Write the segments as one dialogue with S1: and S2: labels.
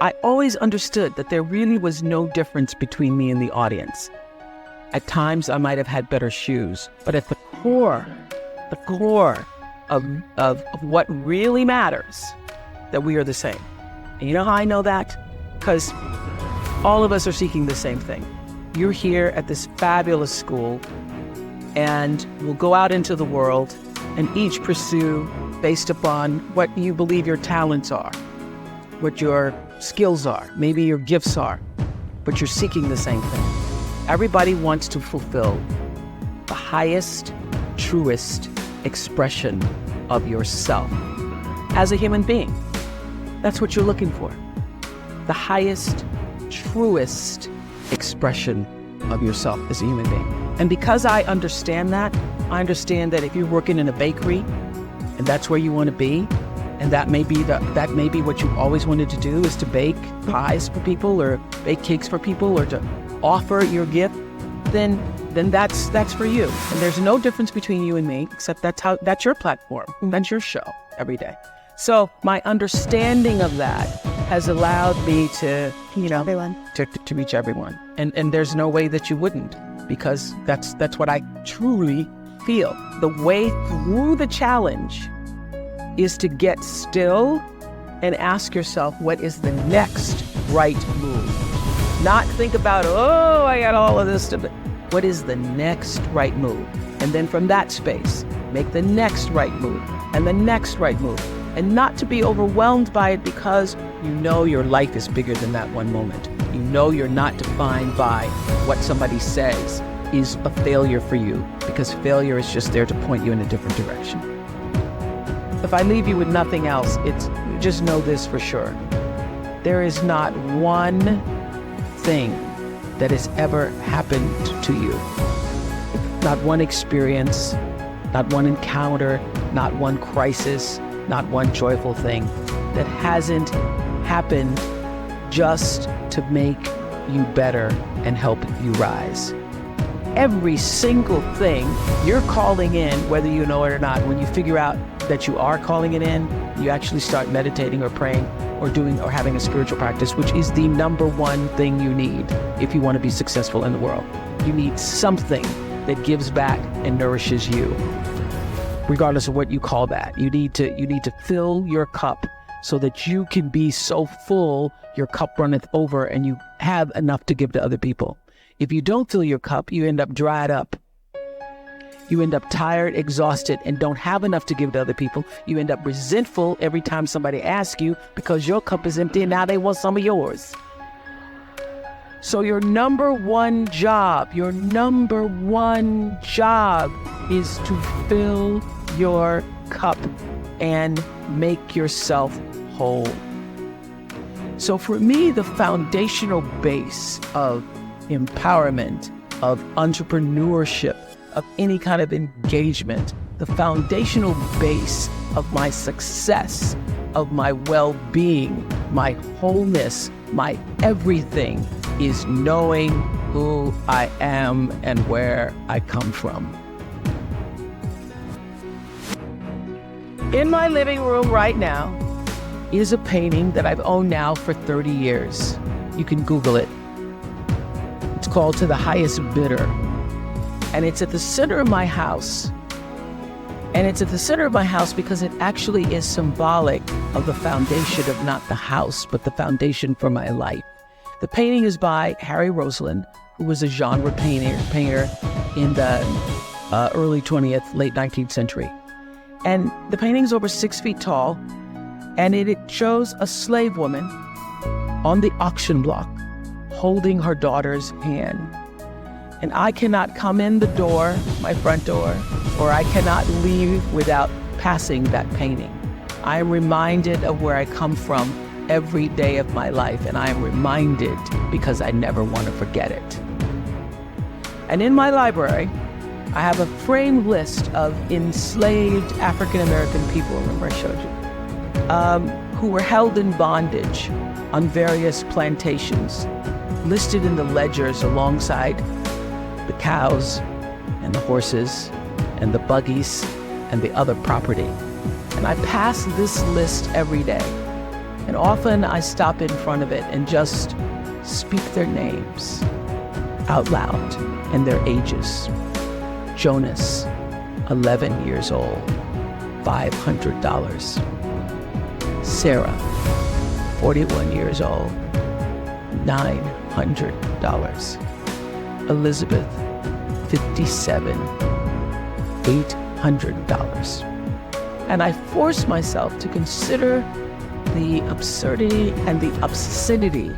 S1: I always understood that there really was no difference between me and the audience. At times, I might have had better shoes, but at the core of what really matters, that we are the same. And you know how I know that? Because all of us are seeking the same thing. You're here at this fabulous school, and we'll go out into the world and each pursue based upon what you believe your talents are, what your skills are, maybe your gifts are, but you're seeking the same thing. Everybody wants to fulfill the highest, truest expression of yourself as a human being. That's what you're looking for. The highest, truest expression of yourself as a human being. And because I understand that if you're working in a bakery and that's where you want to be, and that may be what you always wanted to do, is to bake pies for people or bake cakes for people or to offer your gift, then that's for you. And there's no difference between you and me, except that's your platform. That's your show every day. So my understanding of that has allowed me to, to reach everyone. And there's no way that you wouldn't, because that's what I truly feel. The way through the challenge is to get still and ask yourself, what is the next right move? Not think about, I got all of this to do. What is the next right move? And then from that space, make the next right move and the next right move. And not to be overwhelmed by it, because you know your life is bigger than that one moment. You know you're not defined by what somebody says is a failure for you, because failure is just there to point you in a different direction. If I leave you with nothing else, it's just know this for sure. There is not one thing that has ever happened to you, not one experience, not one encounter, not one crisis, not one joyful thing that hasn't happened just to make you better and help you rise. Every single thing you're calling in, whether you know it or not, when you figure out that you are calling it in, you actually start meditating or praying or having a spiritual practice, which is the number one thing you need if you want to be successful in the world. You need something that gives back and nourishes you, regardless of what you call that. You need to fill your cup so that you can be so full your cup runneth over and you have enough to give to other people. If you don't fill your cup, you end up dried up. You end up tired, exhausted, and don't have enough to give to other people. You end up resentful every time somebody asks you because your cup is empty and now they want some of yours. So your number one job is to fill your cup and make yourself whole. So for me, the foundational base of empowerment, of entrepreneurship, of any kind of engagement, the foundational base of my success, of my well-being, my wholeness, my everything is knowing who I am and where I come from. In my living room right now is a painting that I've owned now for 30 years. You can Google it. It's called To the Highest Bidder. And it's at the center of my house. And it's at the center of my house because it actually is symbolic of the foundation of not the house, but the foundation for my life. The painting is by Harry Roseland, who was a genre painter in the early 20th, late 19th century. And the painting's over 6 feet tall, and it shows a slave woman on the auction block holding her daughter's hand. And I cannot come in the door, my front door, or I cannot leave without passing that painting. I am reminded of where I come from every day of my life, and I am reminded because I never want to forget it. And in my library, I have a framed list of enslaved African-American people, remember I showed you, who were held in bondage on various plantations, listed in the ledgers alongside the cows and the horses and the buggies and the other property. And I pass this list every day. And often I stop in front of it and just speak their names out loud and their ages. Jonas, 11 years old, $500. Sarah, 41 years old, $900. Elizabeth, 57, $800. And I force myself to consider the absurdity and the obscenity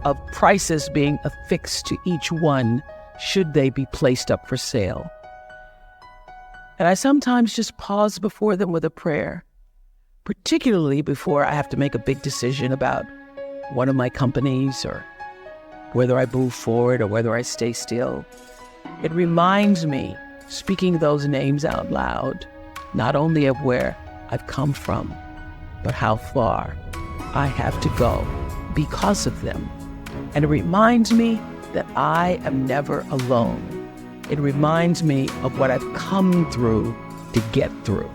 S1: of prices being affixed to each one should they be placed up for sale. And I sometimes just pause before them with a prayer, particularly before I have to make a big decision about one of my companies or whether I move forward or whether I stay still. It reminds me, speaking those names out loud, not only of where I've come from, but how far I have to go because of them. And it reminds me that I am never alone. It reminds me of what I've come through to get through.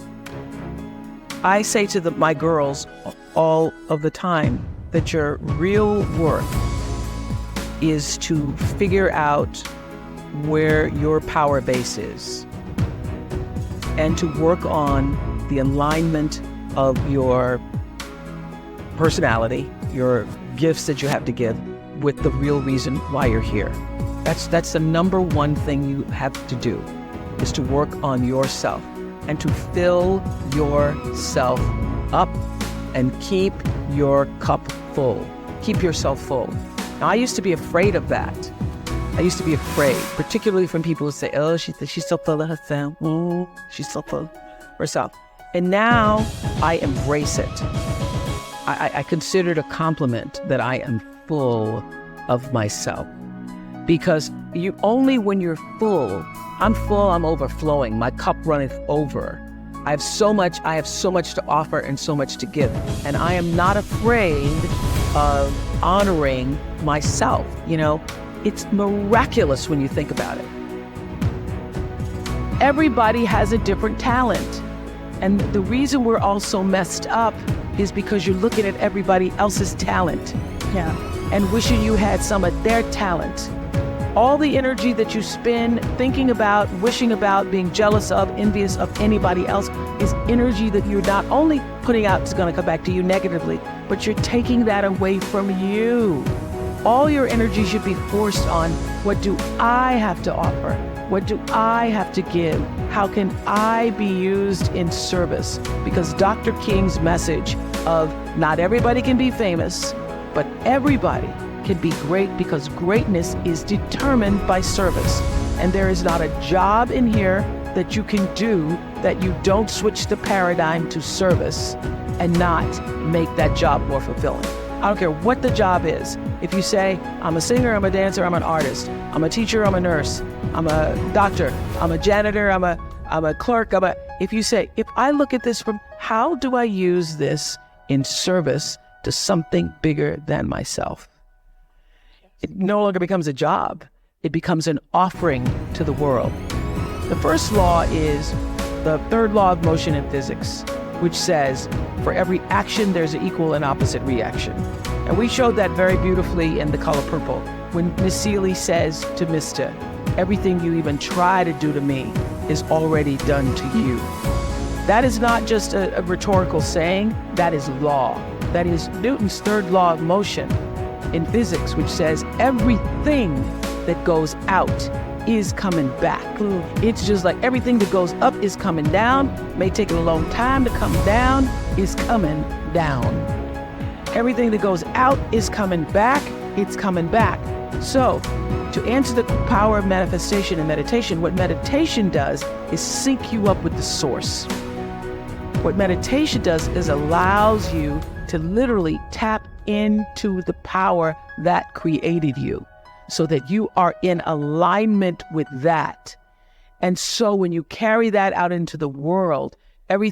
S1: I say to my girls all of the time that your real worth is to figure out where your power base is and to work on the alignment of your personality, your gifts that you have to give, with the real reason why you're here. That's the number one thing you have to do, is to work on yourself and to fill yourself up and keep your cup full. Keep yourself full. Now, I used to be afraid of that. I used to be afraid, particularly from people who say, oh, she's so full of herself. She's so full of herself. And now I embrace it. I consider it a compliment that I am full of myself. Because only when you're full, I'm overflowing, my cup runneth over. I have so much to offer and so much to give. And I am not afraid of honoring myself. It's miraculous when you think about it. Everybody has a different talent. And the reason we're all so messed up is because you're looking at everybody else's talent.
S2: Yeah.
S1: And wishing you had some of their talent. All the energy that you spend thinking about, wishing about, being jealous of, envious of anybody else is energy that you're not only putting out is going to come back to you negatively, but you're taking that away from you. All your energy should be forced on, what do I have to offer? What do I have to give? How can I be used in service? Because Dr. King's message of not everybody can be famous, but everybody can be great, because greatness is determined by service. And there is not a job in here that you can do that you don't switch the paradigm to service and not make that job more fulfilling. I don't care what the job is. If you say, I'm a singer, I'm a dancer, I'm an artist, I'm a teacher, I'm a nurse, I'm a doctor, I'm a janitor, I'm a clerk, if you say, if I look at this from, how do I use this in service to something bigger than myself? It no longer becomes a job. It becomes an offering to the world. The first law is the third law of motion in physics, which says, for every action, there's an equal and opposite reaction. And we showed that very beautifully in The Color Purple, when Miss Seeley says to Mr., everything you even try to do to me is already done to you. That is not just a rhetorical saying, that is law. That is Newton's third law of motion in physics, which says everything that goes out is coming back. It's just like everything that goes up is coming down, may take a long time to come down, is coming down. Everything that goes out is coming back, it's coming back. So, to answer the power of manifestation and meditation, what meditation does is sync you up with the source. What meditation does is allows you to literally tap into the power that created you, so that you are in alignment with that. And so when you carry that out into the world, everything